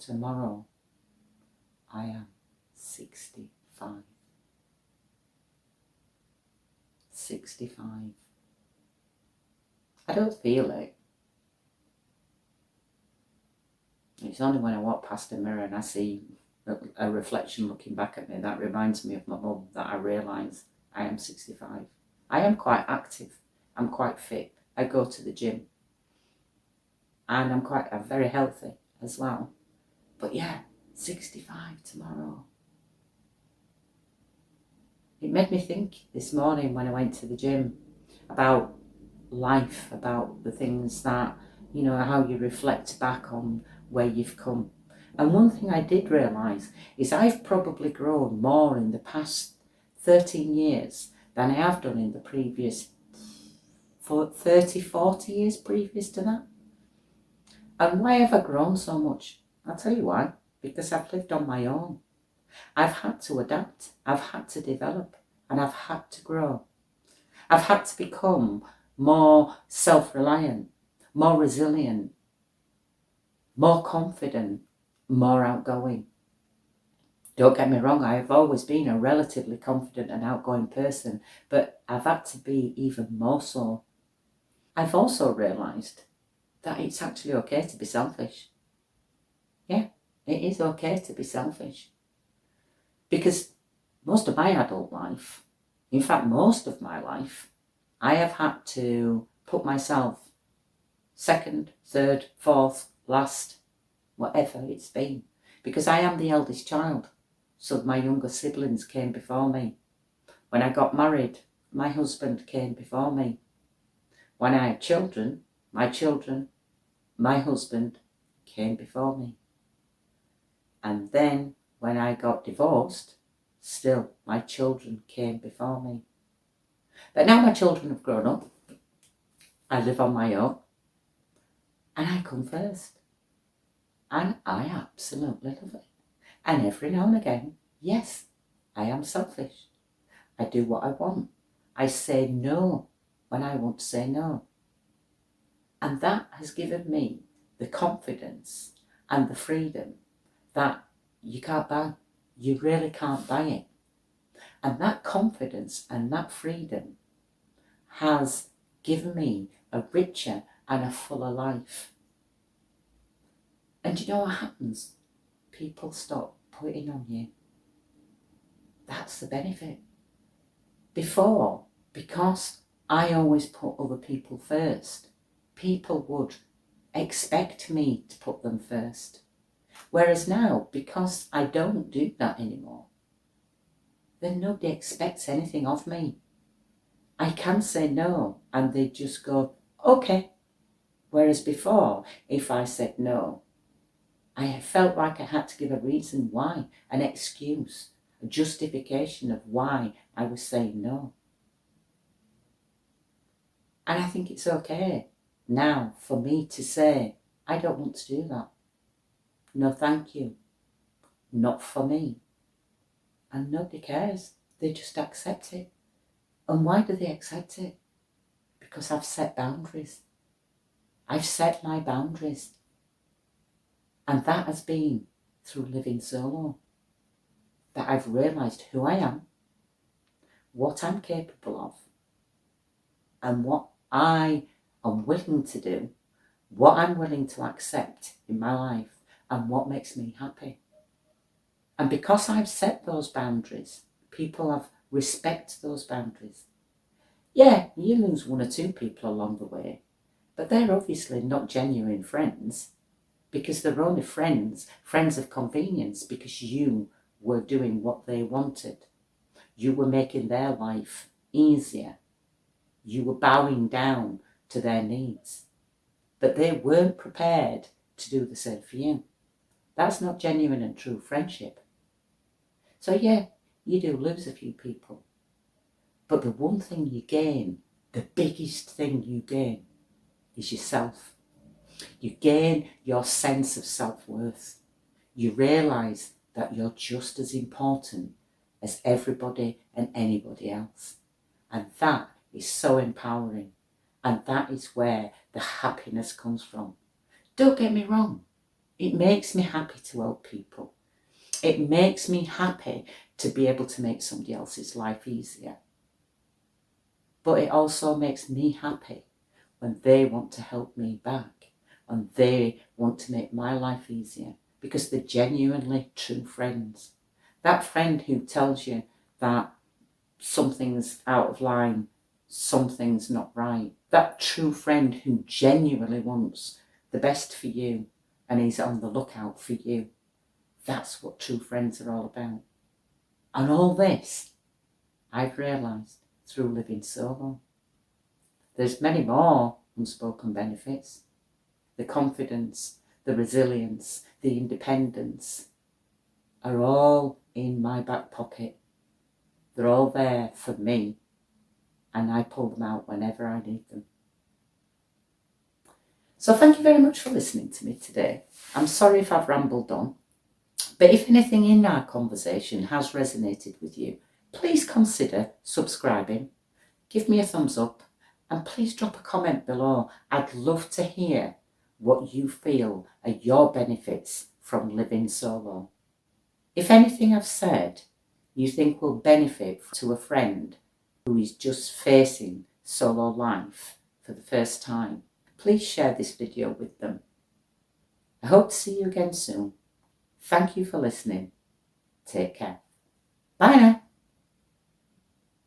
tomorrow, I am 65. 65. I don't feel it. It's only when I walk past a mirror and I see a reflection looking back at me that reminds me of my mum that I realise I am 65. I am quite active. I'm quite fit. I go to the gym. And I'm very healthy as well. But yeah, 65 tomorrow. It made me think this morning when I went to the gym about life, about the things that, how you reflect back on where you've come. And one thing I did realise is I've probably grown more in the past 13 years than I have done in the previous 30, 40 years previous to that. And why have I grown so much? I'll tell you why. Because I've lived on my own. I've had to adapt. I've had to develop. And I've had to grow. I've had to become more self-reliant, more resilient, more confident, more outgoing. Don't get me wrong, I have always been a relatively confident and outgoing person, but I've had to be even more so. I've also realised that it's actually okay to be selfish. Yeah, it is okay to be selfish. Because most of my adult life, in fact most of my life, I have had to put myself second, third, fourth, last, whatever it's been. Because I am the eldest child, so my younger siblings came before me. When I got married, my husband came before me. When I had children, my husband came before me. And then when I got divorced, still my children came before me. But now my children have grown up. I live on my own. And I come first. And I absolutely love it. And every now and again, yes, I am selfish. I do what I want. I say no when I want to say no. And that has given me the confidence and the freedom that you can't buy. You really can't buy it. And that confidence and that freedom has given me a richer and a fuller life. And you know what happens? People stop putting on you. That's the benefit. Before, because I always put other people first, people would expect me to put them first. Whereas now, because I don't do that anymore, then nobody expects anything of me. I can say no and they just go, okay. Whereas before, if I said no, I felt like I had to give a reason why, an excuse, a justification of why I was saying no. And I think it's okay now for me to say, I don't want to do that. No, thank you. Not for me. And nobody cares. They just accept it. And why do they accept it? Because I've set boundaries. I've set my boundaries. And that has been through living solo. That I've realised who I am, what I'm capable of, and what I am willing to do, what I'm willing to accept in my life, and what makes me happy. And because I've set those boundaries, people have respected those boundaries. Yeah, you lose one or two people along the way, but they're obviously not genuine friends, because they're only friends of convenience, because you were doing what they wanted. You were making their life easier. You were bowing down to their needs. But they weren't prepared to do the same for you. That's not genuine and true friendship. So yeah, you do lose a few people. But the one thing you gain, the biggest thing you gain, is yourself. You gain your sense of self-worth. You realise that you're just as important as everybody and anybody else. And that is so empowering. And that is where the happiness comes from. Don't get me wrong. It makes me happy to help people. It makes me happy to be able to make somebody else's life easier. But it also makes me happy when they want to help me back and they want to make my life easier, because they're genuinely true friends. That friend who tells you that something's out of line, something's not right. That true friend who genuinely wants the best for you and is on the lookout for you. That's what true friends are all about. And all this I've realised through living solo. There's many more unspoken benefits. The confidence, the resilience, the independence are all in my back pocket. They're all there for me, and I pull them out whenever I need them. So thank you very much for listening to me today. I'm sorry if I've rambled on, but if anything in our conversation has resonated with you, please consider subscribing, give me a thumbs up, and please drop a comment below. I'd love to hear what you feel are your benefits from living solo. If anything I've said you think will benefit to a friend who is just facing solo life for the first time, please share this video with them. I hope to see you again soon. Thank you for listening. Take care. Bye now.